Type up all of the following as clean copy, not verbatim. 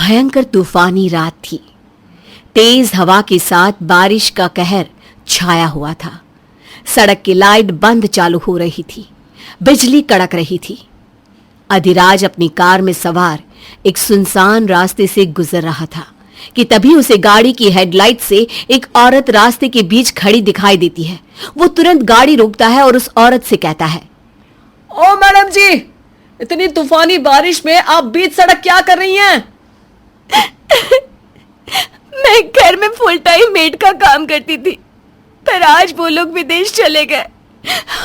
भयंकर तूफानी रात थी। तेज हवा के साथ बारिश का कहर छाया हुआ था। सड़क की लाइट बंद चालू हो रही थी, बिजली कड़क रही थी। अधिराज अपनी कार में सवार एक सुनसान रास्ते से गुजर रहा था कि तभी उसे गाड़ी की हेडलाइट से एक औरत रास्ते के बीच खड़ी दिखाई देती है। वो तुरंत गाड़ी रोकता है और उस औरत से कहता है, ओ मैडम जी, इतनी तूफानी बारिश में आप बीच सड़क क्या कर रही हैं? मैं घर में फुल टाइम मेड का काम करती थी, पर आज वो लोग विदेश चले गए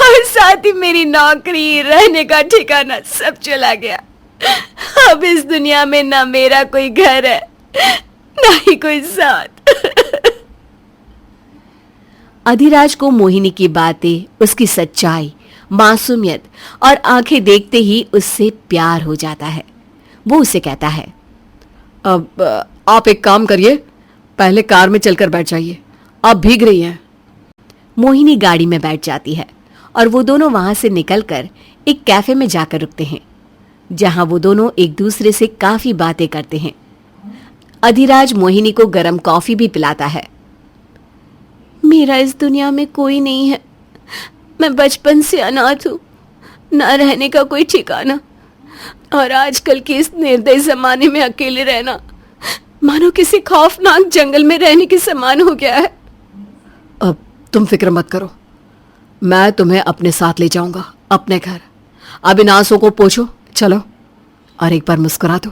और साथ ही मेरी नौकरी, रहने का ठिकाना सब चला गया। अब इस दुनिया में ना मेरा कोई घर है, ना ही कोई साथ। अधिराज को मोहिनी की बातें, उसकी सच्चाई, मासूमियत और आंखें देखते ही उससे प्यार हो जाता है। वो उसे कहता है, अब आप एक काम करिए, पहले कार में चलकर बैठ जाइए, आप भीग रही हैं। मोहिनी गाड़ी में बैठ जाती है और वो दोनों वहां से निकलकर एक कैफे में जाकर रुकते हैं, जहां वो दोनों एक दूसरे से काफी बातें करते हैं। अधिराज मोहिनी को गर्म कॉफी भी पिलाता है। मेरा इस दुनिया में कोई नहीं है, मैं बचपन से अनाथ हूं, ना रहने का कोई ठिकाना, और आजकल के इस निर्दयी जमाने में अकेले रहना मानो किसी खौफनाक जंगल में रहने के समान हो गया है। अब तुम फिक्र मत करो, मैं तुम्हें अपने साथ ले जाऊंगा अपने घर। अब इन आंसुओं को पोंछो, चलो और एक बार मुस्कुरा दो।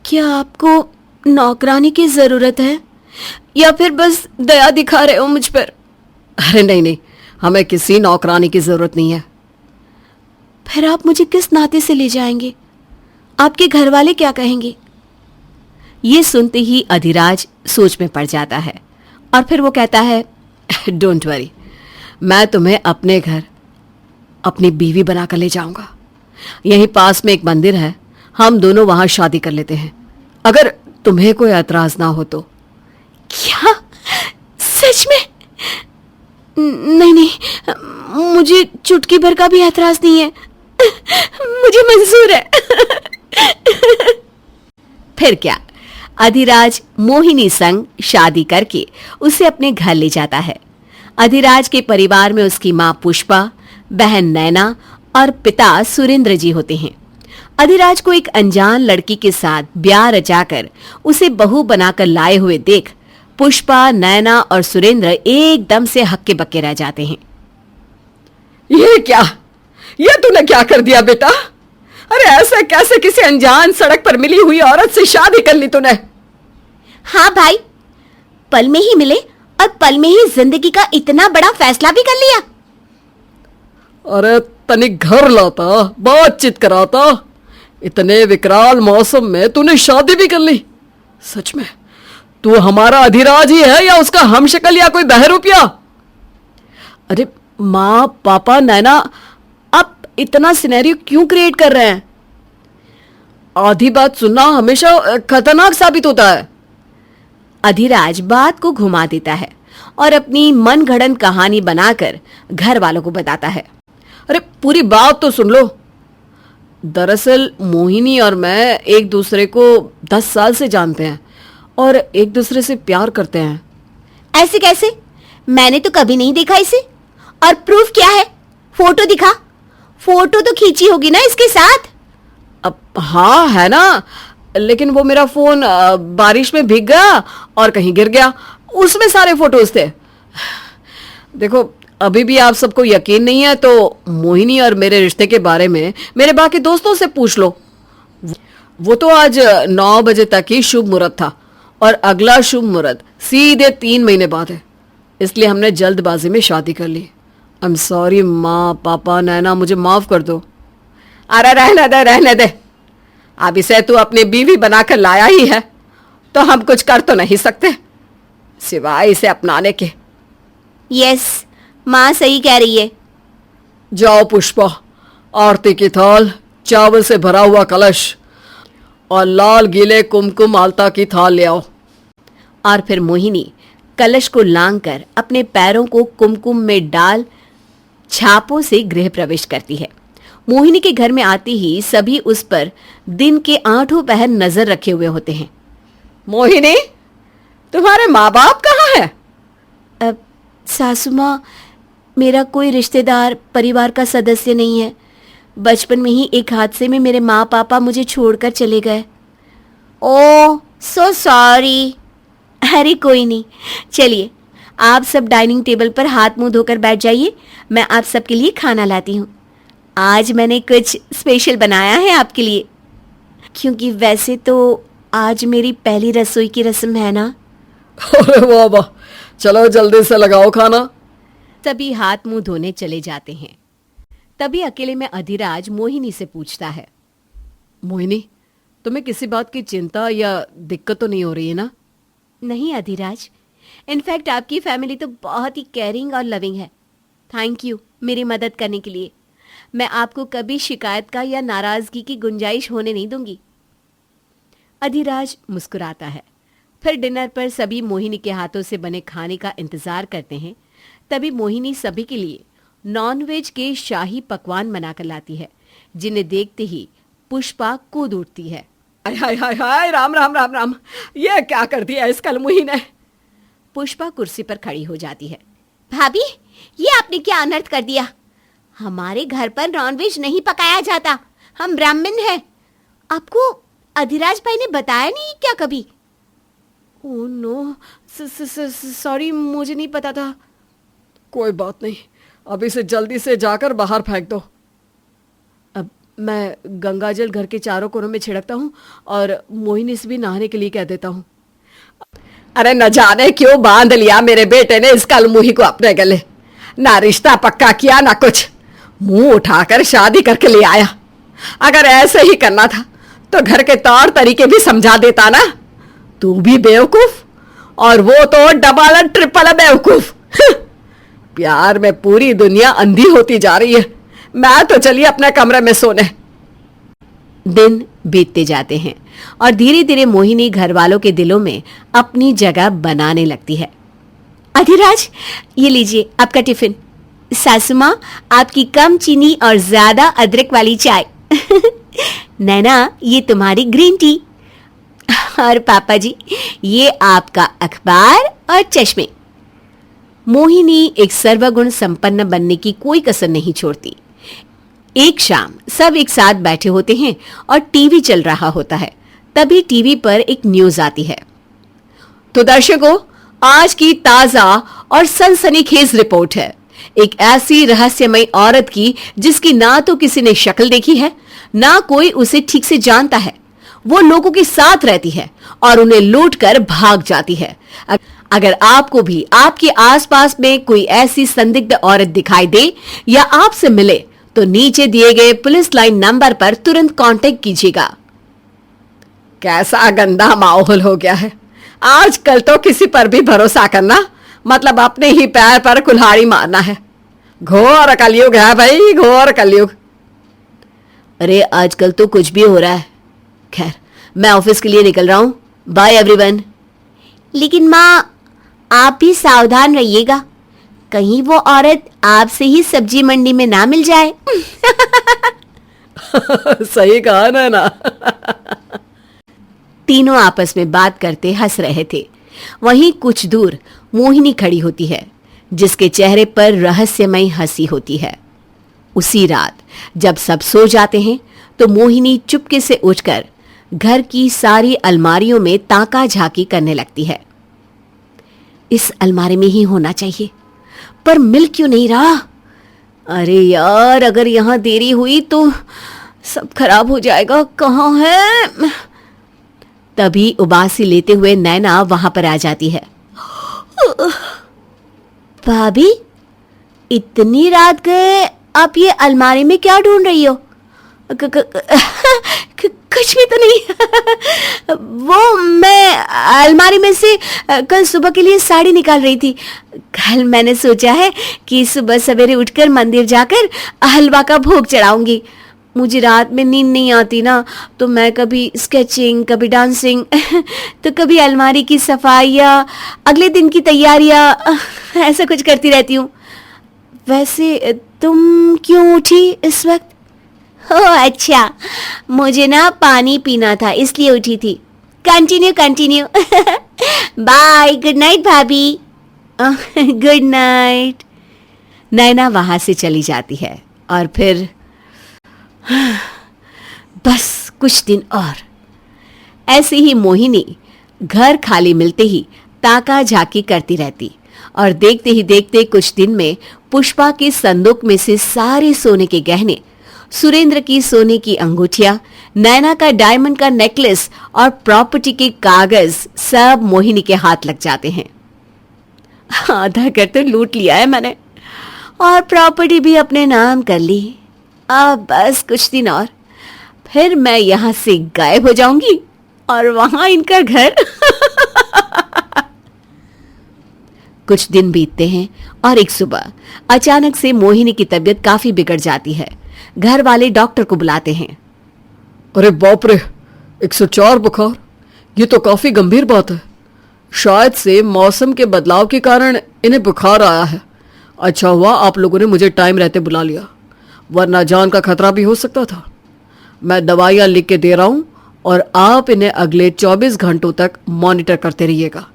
क्या आपको नौकरानी की जरूरत है या फिर बस दया दिखा रहे हो मुझ पर? अरे नहीं नहीं, हमें किसी नौकरानी की जरूरत नहीं है। फिर आप मुझे किस नाते से ले जाएंगे? आपके घर वाले क्या कहेंगे? ये सुनते ही अधिराज सोच में पड़ जाता है और फिर वो कहता है, डोंट वरी, मैं तुम्हें अपने घर अपनी बीवी बनाकर ले जाऊंगा। यहीं पास में एक मंदिर है, हम दोनों वहां शादी कर लेते हैं, अगर तुम्हें कोई एतराज ना हो तो। क्या? सच में? नहीं नहीं, मुझे चुटकी भर का भी एतराज नहीं है, मुझे मंजूर है। फिर क्या, अधिराज मोहिनी संग शादी करके उसे अपने घर ले जाता है। अधिराज के परिवार में उसकी मां पुष्पा, बहन नैना और पिता सुरेंद्र जी होते हैं। अधिराज को एक अनजान लड़की के साथ ब्याह रचाकर उसे बहू बनाकर लाए हुए देख पुष्पा, नैना और सुरेंद्र एकदम से हक्के बक्के रह जाते हैं। ये क्या, ये तूने क्या कर दिया बेटा? अरे ऐसे कैसे किसी अनजान सड़क पर मिली हुई औरत से शादी कर ली तूने? हाँ भाई, पल में ही मिले और पल में ही जिंदगी का इतना बड़ा फैसला भी कर लिया। अरे तनिक घर लाता, बातचीत कराता, इतने विकराल मौसम में तूने शादी भी कर ली। सच में तू हमारा अधिराज ही है या उसका हमशक्ल या कोई बहरूपिया? अरे माँ, पापा, नैना, आप इतना सिनेरियो क्यों क्रिएट कर रहे हैं? आधी बात सुनना हमेशा खतरनाक साबित होता है। अधिराज बात को घुमा देता है और अपनी मनगढ़ंत कहानी बनाकर घर वालों को बताता है। अरे पूरी बात तो सुन लो। दरअसल मोहिनी और मैं एक दूसरे को 10 साल से जानते हैं और एक दूसरे से प्यार करते हैं। ऐसे कैसे? मैंने तो कभी नहीं देखा इसे। और प्रूफ क्या है? फोटो दिखा। फोटो तो खींची होगी ना इसके साथ? अब हाँ है ना, लेकिन वो मेरा फोन बारिश में भीग गया और कहीं गिर गया, उसमें सारे फोटोज थे। देखो अभी भी आप सबको यकीन नहीं है तो मोहिनी और मेरे रिश्ते के बारे में मेरे बाकी दोस्तों से पूछ लो। वो तो आज 9 बजे तक ही शुभ मुहूर्त था और अगला शुभ मुहूर्त सीधे 3 महीने बाद है, इसलिए हमने जल्दबाजी में शादी कर ली। आई एम सॉरी माँ, पापा, नैना, मुझे माफ कर दो। अरे रहने दे, रहने दे। अब इसे तू अपनी बीवी बनाकर लाया ही है तो हम कुछ कर तो नहीं सकते सिवाय इसे अपनाने के। यस, माँ सही कह रही है। जाओ पुष्पा, आरती की थाल, चावल से भरा हुआ कलश और लाल गीले कुमकुम आलता की थाल ले आओ। और फिर मोहिनी कलश को लांघकर अपने पैरों को कुमकुम में डाल छापों से गृह प्रवेश करती है। मोहिनी के घर में आते ही सभी उस पर दिन के 8 पहर नजर रखे हुए होते हैं। मोहिनी, तुम्हारे माँ बाप कहाँ है? अब सासू माँ, मेरा कोई रिश्तेदार परिवार का सदस्य नहीं है। बचपन में ही एक हादसे में मेरे माँ पापा मुझे छोड़कर चले गए। ओह, सो सॉरी। अरे कोई नहीं, चलिए आप सब डाइनिंग टेबल पर हाथ मुंह धोकर बैठ जाइए, मैं आप सबके लिए खाना लाती हूँ। आज मैंने कुछ स्पेशल बनाया है आपके लिए, क्योंकि वैसे तो आज मेरी पहली रसोई की रस्म है ना। अरे वाह वाह, चलो जल्दी से लगाओ खाना। तभी हाथ मुंह धोने चले जाते हैं। तभी अकेले में अधिराज मोहिनी से पूछता है, मोहिनी, तुम्हें किसी बात की चिंता या दिक्कत तो नहीं हो रही है ना? नहीं अधिराज, इनफैक्ट आपकी फैमिली तो बहुत ही केयरिंग और लविंग है। थैंक यू मेरी मदद करने के लिए। मैं आपको कभी शिकायत का या नाराजगी की गुंजाइश होने नहीं दूंगी। अधिराज मुस्कुराता है। फिर डिनर पर सभी मोहिनी के हाथों से बने खाने का इंतजार करते हैं। तभी मोहिनी सभी के लिए नॉनवेज के शाही पकवान बनाकर लाती है, जिन्हें देखते ही पुष्पा कूद उठती है। हाय हाय हाय हाय, राम राम राम राम, ये क्या कर दिया इस कलमुही ने? पुष्पा कुर्सी पर खड़ी हो जाती है। भाभी, ये आपने क्या अनर्थ कर दिया? हमारे घर पर नॉनवेज नहीं पकाया जाता, हम ब्राह्मण हैं। आपको अधिराज भाई ने बताया नहीं क्या कभी? ओह नो, सॉरी, मुझे नहीं पता था। कोई बात नहीं, अब इसे जल्दी से जाकर बाहर फेंक दो। अब मैं गंगाजल घर के चारों कोनों में छिड़कता हूँ और मोहिनी से भी नहाने के लिए कह देता हूँ। अरे न जाने क्यों बांध लिया मेरे बेटे ने इस कलमुही को अपने गले। ना रिश्ता पक्का किया ना कुछ, मुंह उठाकर शादी करके ले आया। अगर ऐसे ही करना था तो घर के तौर तरीके भी समझा देता ना। तू भी बेवकूफ और वो तो डबल और ट्रिपल बेवकूफ। प्यार में पूरी दुनिया अंधी होती जा रही है। मैं तो चलिए अपने कमरे में सोने। दिन बीतते जाते हैं और धीरे धीरे मोहिनी घर वालों के दिलों में अपनी जगह बनाने लगती है। अधिराज, ये लीजिए आपका टिफिन। सासू माँ, आपकी कम चीनी और ज्यादा अदरक वाली चाय। नैना, ये तुम्हारी ग्रीन टी। और पापा जी, ये आपका अखबार और चश्मे। मोहिनी एक सर्वगुण संपन्न बनने की कोई कसर नहीं छोड़ती। एक शाम सब एक साथ बैठे होते हैं और टीवी चल रहा होता है। तभी टीवी पर एक न्यूज आती है। तो दर्शकों, आज की ताजा और सनसनीखेज रिपोर्ट है एक ऐसी रहस्यमयी औरत की जिसकी ना तो किसी ने शक्ल देखी है, ना कोई उसे ठीक से जानता है। वो लोगों के साथ रहती है और उन्हें लूट कर भाग जाती है। अगर आपको भी आपके आसपास में कोई ऐसी संदिग्ध औरत दिखाई दे या आपसे मिले तो नीचे दिए गए पुलिस लाइन नंबर पर तुरंत कांटेक्ट कीजिएगा। कैसा गंदा माहौल हो गया है आजकल तो किसी पर भी भरोसा करना मतलब अपने ही पैर पर कुल्हाड़ी मारना है। घोर कलयुग है भाई, घोर कलयुग। अरे आजकल तो कुछ भी हो रहा है। खैर, मैं ऑफिस के लिए निकल रहा हूं। Bye everyone. लेकिन माँ, आप भी सावधान रहिएगा, कहीं वो औरत आपसे ही सब्जी मंडी में ना मिल जाए। सही कहा ना। तीनों आपस में बात करते हंस रहे थे। वहीं कुछ दूर मोहिनी खड़ी होती है, जिसके चेहरे पर रहस्यमयी हंसी होती है। उसी रात जब सब सो जाते हैं तो मोहिनी चुपके से उठकर घर की सारी अलमारियों में ताका झाकी करने लगती है। इस अलमारी में ही होना चाहिए, पर मिल क्यों नहीं रहा? अरे यार, अगर यहां देरी हुई तो सब खराब हो जाएगा। कहाँ है? तभी उबासी लेते हुए नैना वहां पर आ जाती है। भाभी, इतनी रात गए आप ये अलमारी में क्या ढूंढ रही हो? कुछ भी तो नहीं। वो मैं अलमारी में से कल सुबह के लिए साड़ी निकाल रही थी। कल मैंने सोचा है कि सुबह सवेरे उठकर मंदिर जाकर हलवा का भोग चढ़ाऊंगी। मुझे रात में नींद नहीं आती ना, तो मैं कभी स्केचिंग, कभी डांसिंग, तो कभी अलमारी की सफाई या अगले दिन की तैयारियां, ऐसा कुछ करती रहती हूँ। वैसे तुम क्यों उठी इस वक्त? ओह अच्छा, मुझे ना पानी पीना था इसलिए उठी थी। Continue continue. Bye, good night भाभी। Good night. नैना वहां से चली जाती है और फिर बस कुछ दिन और। ऐसे ही मोहिनी घर खाली मिलते ही ताका झाकी करती रहती और देखते ही देखते कुछ दिन में पुष्पा के संदूक में से सारे सोने के गहने, सुरेंद्र की सोने की अंगूठियां, नैना का डायमंड का नेकलेस और प्रॉपर्टी के कागज सब मोहिनी के हाथ लग जाते हैं। आधा घर तो लूट लिया है मैंने और प्रॉपर्टी भी अपने नाम कर ली। अब बस कुछ दिन और, फिर मैं यहां से गायब हो जाऊंगी और वहां इनका घर। कुछ दिन बीतते हैं और एक सुबह अचानक से मोहिनी की तबीयत काफी बिगड़ जाती है। घर वाले डॉक्टर को बुलाते हैं। अरे बाप रे, 104 बुखार, ये तो काफी गंभीर बात है। शायद से मौसम के बदलाव के कारण इन्हें बुखार आया है। अच्छा हुआ आप लोगों ने मुझे टाइम रहते बुला लिया, वरना जान का खतरा भी हो सकता था। मैं दवाइयाँ लिख के दे रहा हूँ और आप इन्हें अगले 24 घंटों तक मॉनिटर करते रहिएगा।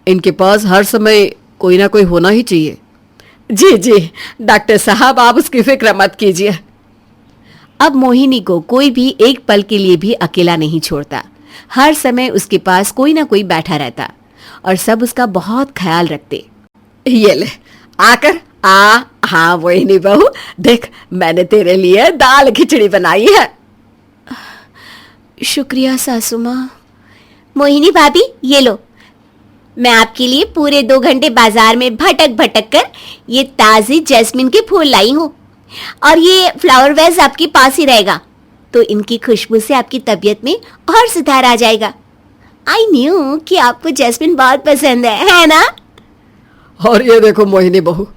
इनके पास हर समय कोई ना कोई होना ही चाहिए। जी जी डॉक्टर साहब, आप उसकी फिक्र मत कीजिए। अब मोहिनी को कोई भी एक पल के लिए भी अकेला नहीं छोड़ता। हर समय उसके पास कोई ना कोई बैठा रहता और सब उसका बहुत ख्याल रखते। ये ले आकर हाँ मोहिनी बहू, देख मैंने तेरे लिए दाल खिचड़ी बनाई है। शुक्रिया सासू माँ। मोहिनी भाभी ये लो, मैं आपके लिए पूरे 2 घंटे बाजार में भटक भटक कर ये ताजे जैस्मिन के फूल लाई हूँ और ये फ्लावर वेज आपके पास ही रहेगा, तो इनकी खुशबू से आपकी तबीयत में और सुधार आ जाएगा। आई न्यू कि आपको जैस्मिन बहुत पसंद है ना? और ये देखो मोहिनी बहू,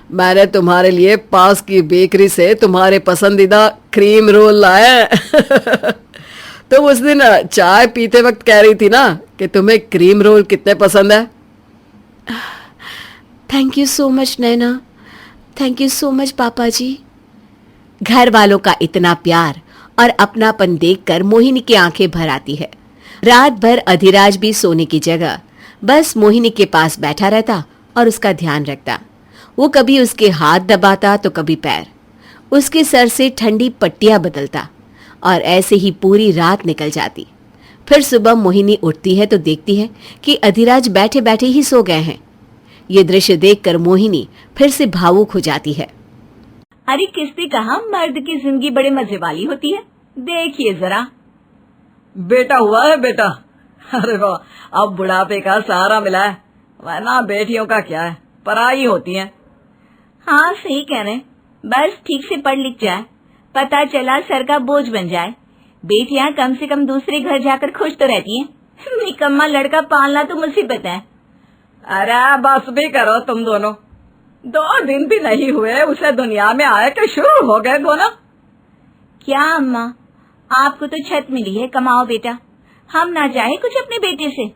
मैंने तुम्हारे लिए पास की बेकरी से तुम्हारे पसंदीदा क्रीम रोल लाया। तुम उस दिन चाय पीते वक्त कह रही थी ना कि तुम्हें क्रीम रोल कितने पसंद है। Thank you so much Naina, thank you so much पापा जी। घर वालों का इतना प्यार और अपनापन देखकर मोहिनी की आंखें भर आती है। रात भर अधिराज भी सोने की जगह बस मोहिनी के पास बैठा रहता और उसका ध्यान रखता। वो कभी उसके हाथ दबाता तो कभी पैर, उसके सर से ठंडी पट्टियां बदलता और ऐसे ही पूरी रात निकल जाती। फिर सुबह मोहिनी उठती है तो देखती है कि अधिराज बैठे बैठे ही सो गए हैं। ये दृश्य देखकर मोहिनी फिर से भावुक हो जाती है। अरे किसने कहा मर्द की जिंदगी बड़े मजे वाली होती है? देखिए जरा। बेटा हुआ है बेटा। अरे वाह, अब बुढ़ापे का सहारा मिला है, वरना बेटियों का क्या है, पराई होती हैं। हाँ सही कह रहे, बस ठीक से पढ़ लिख जाए, पता चला सर का बोझ बन जाए। बेटियां कम से कम दूसरे घर जाकर खुश तो रहती हैं। निकम्मा लड़का पालना तो मुसीबत है। अरे बस भी करो तुम दोनों, 2 दिन भी नहीं हुए उसे दुनिया में आए कि शुरू हो गए दोनों। क्या अम्मा, आपको तो छत मिली है, कमाओ बेटा, हम ना चाहे कुछ अपने बेटे से।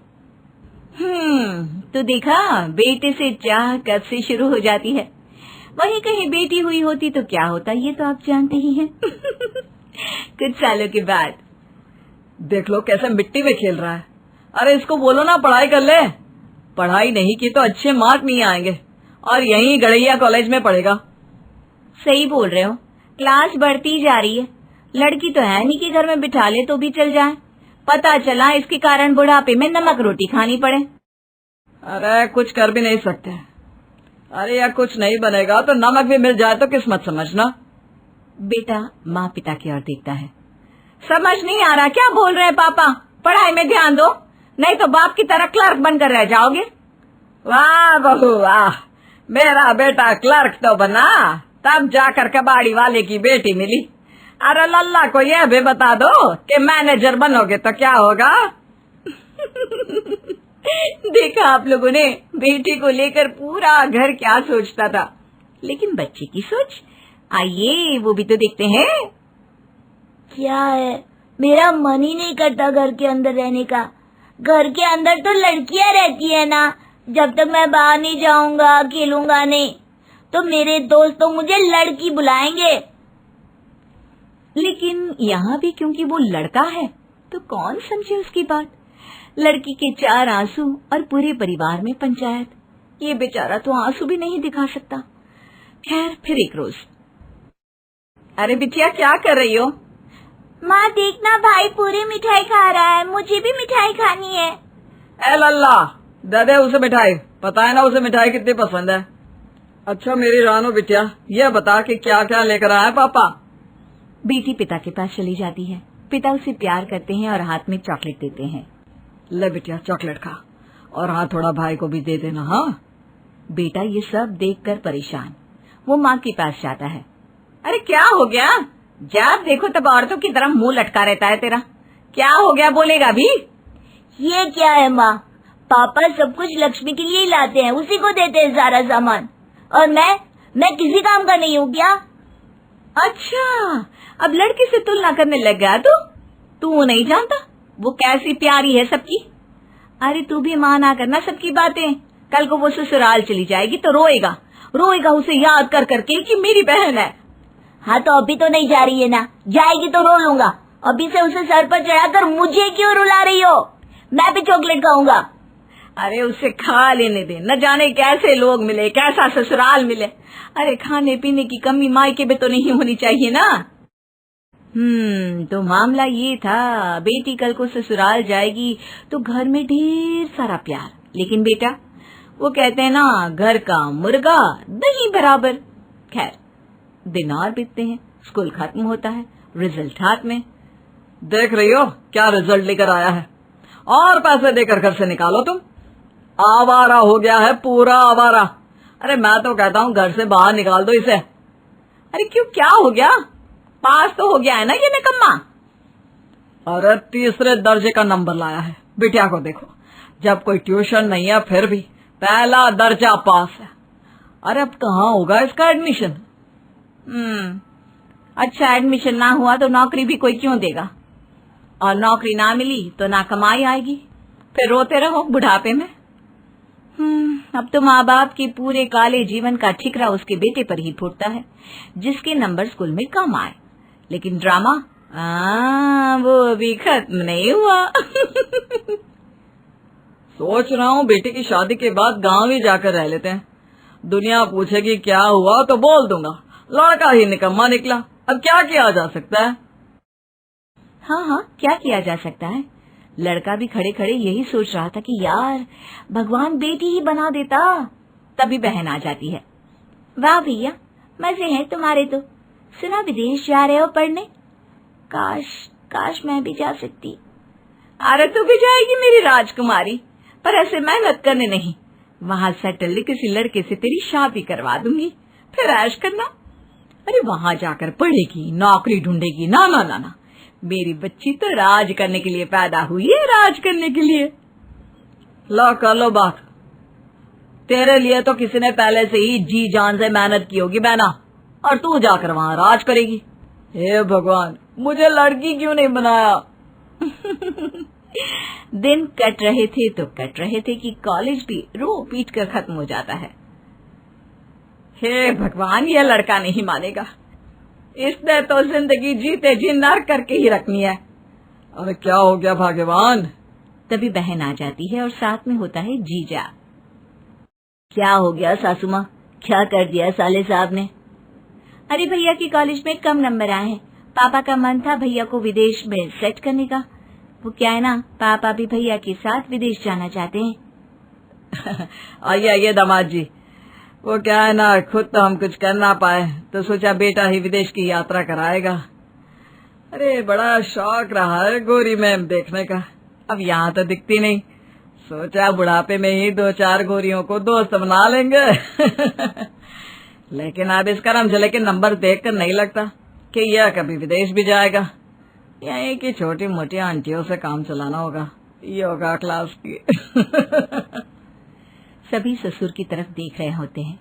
तो देखा, बेटे से चाह कब से शुरू हो जाती है। वही कहीं बेटी हुई होती तो क्या होता, ये तो आप जानते ही हैं। कुछ सालों के बाद देख लो कैसे मिट्टी में खेल रहा है। अरे इसको बोलो ना पढ़ाई कर ले, पढ़ाई नहीं की तो अच्छे मार्क नहीं आएंगे और यहीं गड़ैया कॉलेज में पढ़ेगा। सही बोल रहे हो, क्लास बढ़ती जा रही है। लड़की तो है नहीं कि घर में बिठा ले तो भी चल जाए। पता चला इसके कारण बुढ़ापे में नमक रोटी खानी पड़े। अरे कुछ कर भी नहीं सकते। अरे यार कुछ नहीं बनेगा तो नमक भी मिल जाए तो किस्मत समझना। बेटा माँ पिता की ओर देखता है। समझ नहीं आ रहा क्या बोल रहे हैं पापा? पढ़ाई में ध्यान दो, नहीं तो बाप की तरह क्लर्क बनकर रह जाओगे। वाह बहू वाह, मेरा बेटा क्लर्क तो बना, तब जाकर कबाड़ी वाले की बेटी मिली। अरे लल्ला को यह भी बता दो कि मैनेजर बनोगे तो क्या होगा। देखा आप लोगों ने, बेटी को लेकर पूरा घर क्या सोचता था, लेकिन बच्चे की सोच, आइए वो भी तो देखते हैं। क्या है, मेरा मन ही नहीं करता घर के अंदर रहने का। घर के अंदर तो लड़कियां रहती है ना, जब तक मैं बाहर नहीं जाऊंगा, खेलूंगा नहीं, तो मेरे दोस्त तो मुझे लड़की बुलाएंगे। लेकिन यहाँ भी क्योंकि वो लड़का है तो कौन समझे उसकी बात। लड़की के 4 आंसू और पूरे परिवार में पंचायत। ये बेचारा तो आंसू भी नहीं दिखा सकता। खैर फिर एक रोज, अरे बिटिया क्या कर रही हो? माँ देखना भाई पूरी मिठाई खा रहा है, मुझे भी मिठाई खानी है। ए लल्ला, दे दे उसे मिठाई, पता है ना उसे मिठाई कितनी पसंद है। अच्छा मेरी रानो बिटिया, यह बता कि क्या क्या लेकर आया पापा? बेटी पिता के पास चली जाती है। पिता उसे प्यार करते हैं और हाथ में चॉकलेट देते हैं। ले बिटिया चॉकलेट खा, और हाँ थोड़ा भाई को भी दे देना। हाँ बेटा ये सब देखकर परेशान वो माँ के पास जाता है। अरे क्या हो गया? जब देखो तब औरतों की तरह मुंह लटका रहता है तेरा। क्या हो गया, बोलेगा भी? ये क्या है माँ, पापा सब कुछ लक्ष्मी के लिए ही लाते हैं, उसी को देते हैं सारा सामान, और मैं किसी काम का नहीं हूँ क्या? अच्छा अब लड़की से तुलना करने लग गया तू नहीं जानता वो कैसी प्यारी है सबकी। अरे तू भी माना करना सबकी बातें। कल को वो ससुराल चली जाएगी तो रोएगा उसे याद कर करके कि मेरी बहन है। हाँ तो अभी तो नहीं जा रही है ना, जाएगी तो रो लूंगा। अभी से उसे सर पर चढ़ाकर मुझे क्यों रुला रही हो? मैं भी चॉकलेट खाऊंगा। अरे उसे खा लेने दे, न जाने कैसे लोग मिले, कैसा ससुराल मिले। अरे खाने पीने की कमी मायके में तो नहीं होनी चाहिए ना। तो मामला ये था, बेटी कल को ससुराल जाएगी तो घर में ढेर सारा प्यार। लेकिन बेटा वो कहते हैं ना, घर का मुर्गा दही बराबर। खैर दिन और बीतते हैं, स्कूल खत्म होता है, रिजल्ट हाथ में। देख रही हो क्या रिजल्ट लेकर आया है, और पैसे देकर घर से निकालो तुम। आवारा हो गया है, पूरा आवारा। अरे मैं तो कहता हूँ घर से बाहर निकाल दो इसे। अरे क्यों, क्या हो गया? पास तो हो गया है ना ये निकम्मा। अरे 3रे दर्जे का नंबर लाया है। बिटिया को देखो, जब कोई ट्यूशन नहीं है फिर भी पहला दर्जा पास है। अरे अब कहाँ होगा इसका एडमिशन? अच्छा एडमिशन ना हुआ तो नौकरी भी कोई क्यों देगा, और नौकरी ना मिली तो ना कमाई आएगी, फिर रोते रहो बुढ़ापे में। अब तो माँ बाप के पूरे काले जीवन का ठिकरा उसके बेटे पर ही फूटता है, जिसके नंबर स्कूल में कम आए। लेकिन ड्रामा वो अभी खत्म नहीं हुआ। सोच रहा हूँ बेटी की शादी के बाद गांव ही जाकर रह लेते हैं। दुनिया पूछेगी क्या हुआ तो बोल दूंगा लड़का ही निकम्मा निकला। अब क्या किया जा सकता है? हाँ क्या किया जा सकता है। लड़का भी खड़े खड़े यही सोच रहा था कि यार भगवान बेटी ही बना देता। तभी बहन आ जाती है। वाह भैया मजे हैं तुम्हारे तो, सुना विदेश जा रहे हो पढ़ने? काश मैं भी जा सकती। अरे तू भी जाएगी मेरी राजकुमारी, पर ऐसे मेहनत करने नहीं। वहाँ सेटल किसी लड़के से तेरी शादी करवा दूंगी, फिर ऐश करना। अरे वहाँ जाकर पढ़ेगी, नौकरी ढूंढेगी। ना ना ना ना, मेरी बच्ची तो राज करने के लिए पैदा हुई है, राज करने के लिए। लो कर लो बात, तेरे लिए तो किसी ने पहले से ही जी जान से मेहनत की होगी बहना, और तू जाकर वहाँ राज करेगी। हे भगवान, मुझे लड़की क्यों नहीं बनाया? दिन कट रहे थे कि कॉलेज भी रो पीट कर खत्म हो जाता है। हे भगवान, यह लड़का नहीं मानेगा, इसने तो जिंदगी जीते जी नर्क करके ही रखनी है। अरे क्या हो गया भगवान? तभी बहन आ जाती है और साथ में होता है जीजा। क्या हो गया सासू माँ, क्या कर दिया साले साहब ने? अरे भैया की कॉलेज में कम नंबर आए हैं, पापा का मन था भैया को विदेश में सेट करने का। वो क्या है ना, पापा भी भैया के साथ विदेश जाना चाहते हैं। आइए दामाद जी, वो क्या है ना, खुद तो हम कुछ कर ना पाए तो सोचा बेटा ही विदेश की यात्रा कराएगा। अरे बड़ा शौक रहा है गोरी मैम देखने का, अब यहाँ तो दिखती नहीं, सोचा बुढ़ापे में ही 2-4 गोरियों को दोस्त बना लेंगे। लेकिन अब इस करम चले के नंबर देखकर नहीं लगता कि यह कभी विदेश भी जाएगा। यही की छोटी मोटी आंटियों से काम चलाना होगा, योगा क्लास की। सभी ससुर की तरफ देख रहे होते हैं।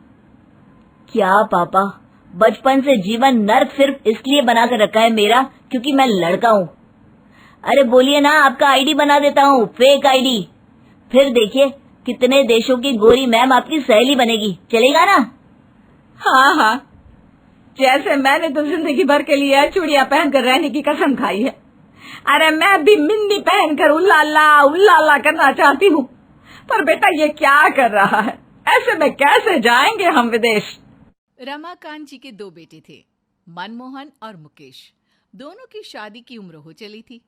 क्या पापा, बचपन से जीवन नर्क सिर्फ इसलिए बना कर रखा है मेरा क्योंकि मैं लड़का हूँ। अरे बोलिए ना, आपका आईडी बना देता हूँ, फेक आईडी, फिर देखिए कितने देशों की गोरी मैम आपकी सहेली बनेगी, चलेगा ना? हाँ, जैसे मैंने तो जिंदगी भर के लिए चूड़ियां पहनकर रहने की कसम खाई है। अरे मैं भी मिन्नी पहनकर उल्लाला करना चाहती हूँ, पर बेटा ये क्या कर रहा है? ऐसे में कैसे जाएंगे हम विदेश? रमाकांत जी के 2 बेटे थे, मनमोहन और मुकेश। दोनों की शादी की उम्र हो चली थी।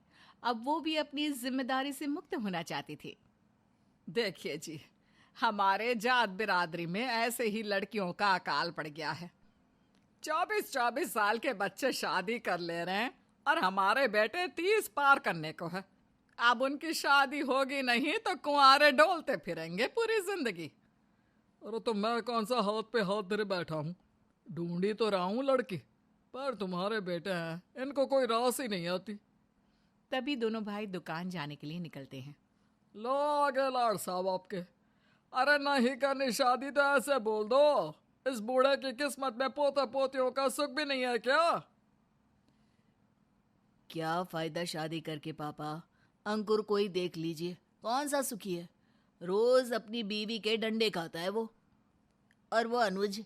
अब वो भी अपनी जिम्मेदारी से मुक्त होना चाहते थे। देखिए जी, हमारे जात बिरादरी में ऐसे ही लड़कियों का अकाल पड़ गया है। 24-24 साल के बच्चे शादी कर ले रहे हैं और हमारे बेटे 30 पार करने को है। अब उनकी शादी होगी नहीं तो कुंवारे डोलते फिरेंगे पूरी जिंदगी। अरे तो मैं कौन सा हाथ पे हाथ धरे बैठा हूँ? ढूंढी तो रहा हूँ लड़की, पर तुम्हारे बेटे हैं, इनको कोई रास ही नहीं आती। तभी दोनों भाई दुकान जाने के लिए निकलते हैं। लो आगे लाड़ साहब आपके। अरे नहीं करनी शादी तो ऐसे बोल दो, इस बूढ़े की किस्मत में पोते पोतियों का सुख भी नहीं है क्या? क्या फायदा शादी करके पापा? अंकुर को ही देख लीजिए, कौन सा सुखी है। रोज अपनी बीवी के डंडे खाता है वो। और वो अनुज,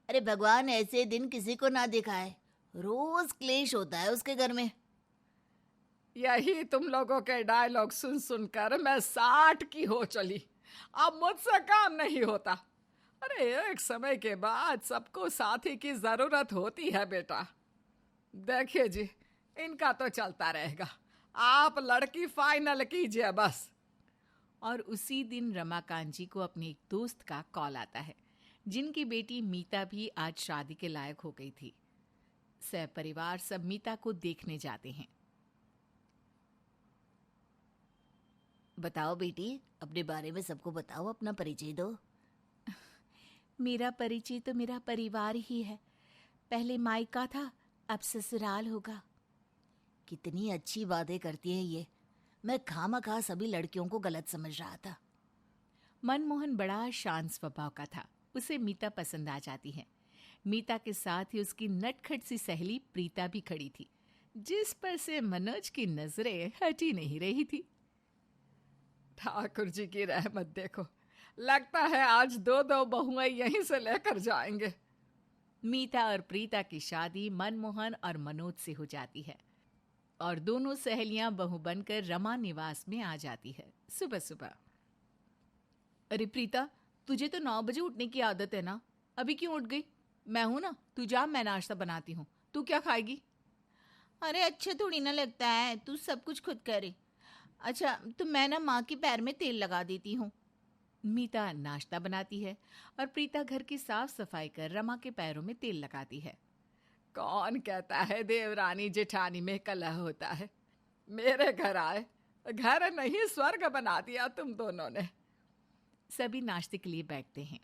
अरे भगवान ऐसे दिन किसी को ना दिखाए, रोज क्लेश होता है उसके घर में। यही तुम लोगों के डायलॉग सुन सुनकर मैं 60 की हो चली। अब मुझसे काम नहीं होता। अरे एक समय के बाद सबको साथी की जरूरत होती है बेटा। देखिए जी, इनका तो चलता रहेगा, आप लड़की फाइनल कीजिए बस। और उसी दिन रमाकांत जी को अपने एक दोस्त का कॉल आता है, जिनकी बेटी मीता भी आज शादी के लायक हो गई थी। सहपरिवार सब मीता को देखने जाते हैं। बताओ बेटी, अपने बारे में सबको बताओ, अपना परिचय दो। मेरा परिचय तो मेरा परिवार ही है। पहले मायका था, अब ससुराल होगा। कितनी अच्छी बातें करती है ये। मैं खामखा सभी लड़कियों को गलत समझ रहा था। मनमोहन बड़ा शांत स्वभाव का था, उसे मीता पसंद आ जाती है। मीता के साथ ही उसकी नटखट सी सहेली प्रीता भी खड़ी थी, जिस पर से मनोज की नजरें हटी नहीं रही थी। ठाकुर जी की रहमत देखो, लगता है आज 2-2 बहुएं यहीं से लेकर जाएंगे। मीता और प्रीता की शादी मनमोहन और मनोज से हो जाती है और दोनों सहेलियां बहू बनकर रमा निवास में आ जाती है सुबह सुबह। अरे प्रीता, तुझे तो 9 बजे उठने की आदत है ना, अभी क्यों उठ गई? मैं हूं ना, तू जा, मैं नाश्ता बनाती हूँ। तू क्या खाएगी? अरे अच्छा थोड़ी ना लगता है, तू सब कुछ खुद करे। अच्छा तो मैं ना माँ के पैर में तेल लगा देती हूँ। मीता नाश्ता बनाती है और प्रीता घर की साफ सफाई कर रमा के पैरों में तेल लगाती है। कौन कहता है देवरानी जेठानी में कलह होता है? मेरे घर आए, घर नहीं स्वर्ग बना दिया तुम दोनों ने। सभी नाश्ते के लिए बैठते हैं।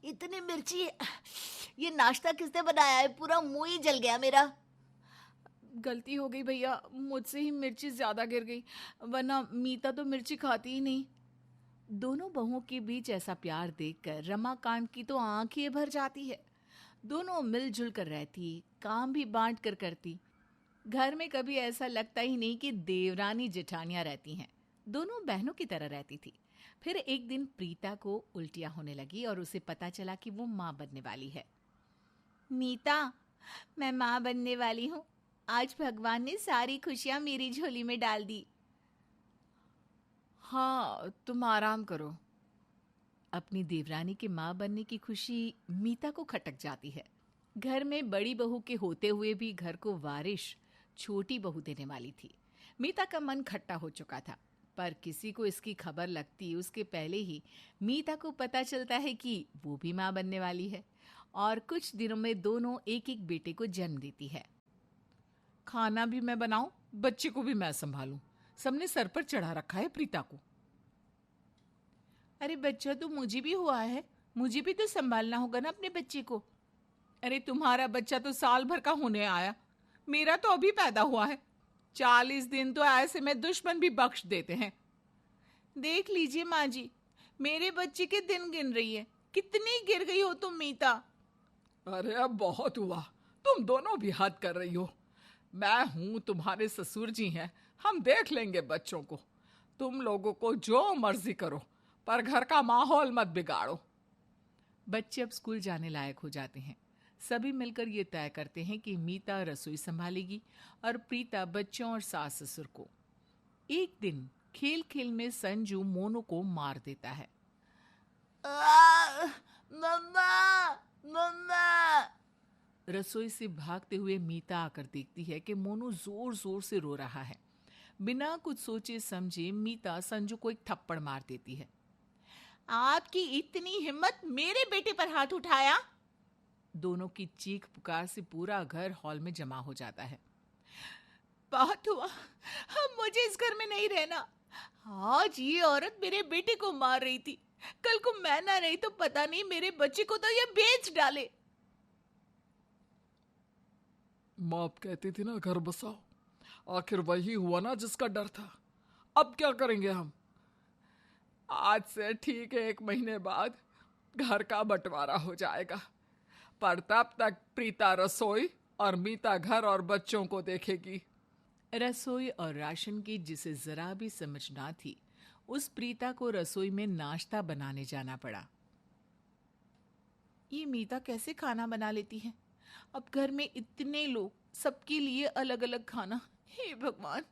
इतनी मिर्ची, ये नाश्ता किसने बनाया है? पूरा मुंह ही जल गया मेरा। गलती हो गई भैया, मुझसे ही मिर्ची ज्यादा गिर गई, वरना मीता तो मिर्ची खाती ही नहीं। दोनों बहुओं के बीच ऐसा प्यार देखकर रमाकांत की तो आंखें भर जाती है। दोनों मिलजुल कर रहती, काम भी बांट कर करती। घर में कभी ऐसा लगता ही नहीं कि देवरानी जेठानियां रहती हैं। दोनों बहनों की तरह रहती थी। फिर एक दिन प्रीता को उल्टियां होने लगी और उसे पता चला कि वो माँ बनने वाली है। मीता, मैं माँ बनने वाली हूँ। आज भगवान ने सारी खुशियां मेरी झोली में डाल दी। हाँ, तुम आराम करो। अपनी देवरानी के माँ बनने की खुशी मीता को खटक जाती है। घर में बड़ी बहू के होते हुए भी घर को वारिश छोटी बहू देने वाली थी। मीता का मन खट्टा हो चुका था, पर किसी को इसकी खबर लगती उसके पहले ही मीता को पता चलता है कि वो भी माँ बनने वाली है और कुछ दिनों में दोनों एक एक बेटे को जन्म देती है। खाना भी मैं बनाऊं, बच्चे को भी मैं संभालूं, सबने सर पर चढ़ा रखा है प्रीता को। अरे बच्चा तो मुझे भी हुआ है, मुझे भी तो संभालना होगा ना अपने बच्चे को। अरे तुम्हारा बच्चा तो साल भर का होने आया, मेरा तो अभी पैदा हुआ है। 40 दिन तो ऐसे में दुश्मन भी बख्श देते हैं। देख लीजिए माँ जी, मेरे बच्चे के दिन गिन रही है। कितनी गिर गई हो तुम मीता। अरे अब बहुत हुआ, तुम दोनों भी हद कर रही हो। मैं हूं, तुम्हारे ससुर जी हैं, हम देख लेंगे बच्चों को। तुम लोगों को जो मर्जी करो, पर घर का माहौल मत बिगाड़ो। बच्चे अब स्कूल जाने लायक हो जाते हैं। सभी मिलकर ये तय करते हैं कि मीता रसोई संभालेगी और प्रीता बच्चों और सास ससुर को। एक दिन खेल खेल में संजू मोनू को मार देता है। मम्मा मम्मा। रसोई से भागते हुए मीता आकर देखती है कि मोनू जोर जोर से रो रहा है। बिना कुछ सोचे समझे मीता संजू को एक थप्पड़ मार देती है। आपकी इतनी हिम्मत, मेरे बेटे पर हाथ उठाया। दोनों की चीख पुकार से पूरा घर हॉल में जमा हो जाता है। बात हुआ, अब मुझे इस घर में नहीं रहना। आज ये औरत मेरे बेटे को मार रही थी, कल को मैं ना रही तो पता नहीं मेरे बच्चे को तो ये बेच डाले। माँ आप कहती थी ना घर बसाओ, आखिर वही हुआ ना जिसका डर था। अब क्या करेंगे हम? आज से ठीक है 1 महीने बाद घर का बंटवारा हो जाएगा, पर तब तक प्रीता रसोई और मीता घर और बच्चों को देखेगी। रसोई और राशन की जिसे जरा भी समझ ना थी, उस प्रीता को रसोई में नाश्ता बनाने जाना पड़ा। ये मीता कैसे खाना बना लेती है? अब घर में इतने लोग, सबके लिए अलग अलग खाना, हे भगवान।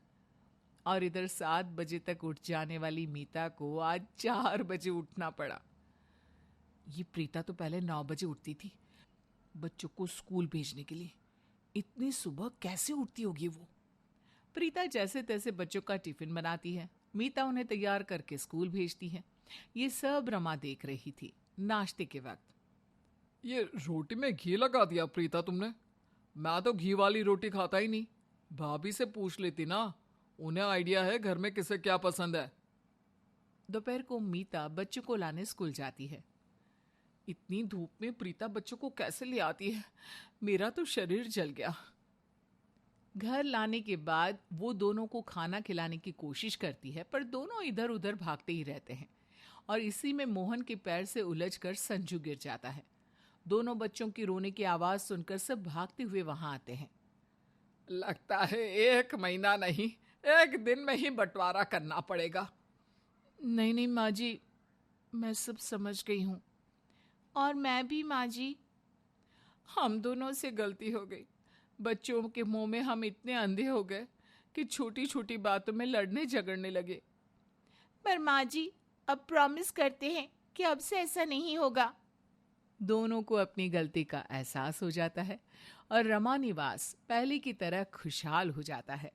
और इधर 7 बजे तक उठ जाने वाली मीता को आज 4 बजे उठना पड़ा। ये प्रीता तो पहले 9 बजे उठती थी बच्चों को स्कूल भेजने के लिए। इतनी सुबह कैसे उठती होगी वो? प्रीता जैसे तैसे बच्चों का टिफिन बनाती है, मीता उन्हें तैयार करके स्कूल भेजती है। ये सब रमा देख रही थी। नाश्ते के वक्त ये रोटी में घी लगा दिया प्रीता तुमने। मैं तो घी वाली रोटी खाता ही नहीं। भाभी से पूछ लेती ना, उन्हें आइडिया है घर में किसे क्या पसंद है। दोपहर को मीता बच्चों को लाने स्कूल जाती है। इतनी धूप में प्रीता बच्चों को कैसे ले आती है? मेरा तो शरीर जल गया। घर लाने के बाद वो दोनों को खाना खिलाने की कोशिश करती है, पर दोनों इधर उधर भागते ही रहते हैं और इसी में मोहन के पैर से उलझकर संजू गिर जाता है। दोनों बच्चों की रोने की आवाज सुनकर सब भागते हुए वहां आते हैं। लगता है 1 महीना नहीं, 1 दिन में ही बंटवारा करना पड़ेगा। नहीं नहीं माँ जी, मैं सब समझ गई हूँ। और मैं भी माँ जी। हम दोनों से गलती हो गई। बच्चों के मुंह में हम इतने अंधे हो गए कि छोटी छोटी बातों में लड़ने झगड़ने लगे। पर माँ जी, अब प्रॉमिस करते हैं कि अब से ऐसा नहीं होगा। दोनों को अपनी गलती का एहसास हो जाता है और रमा निवास पहले की तरह खुशहाल हो जाता है।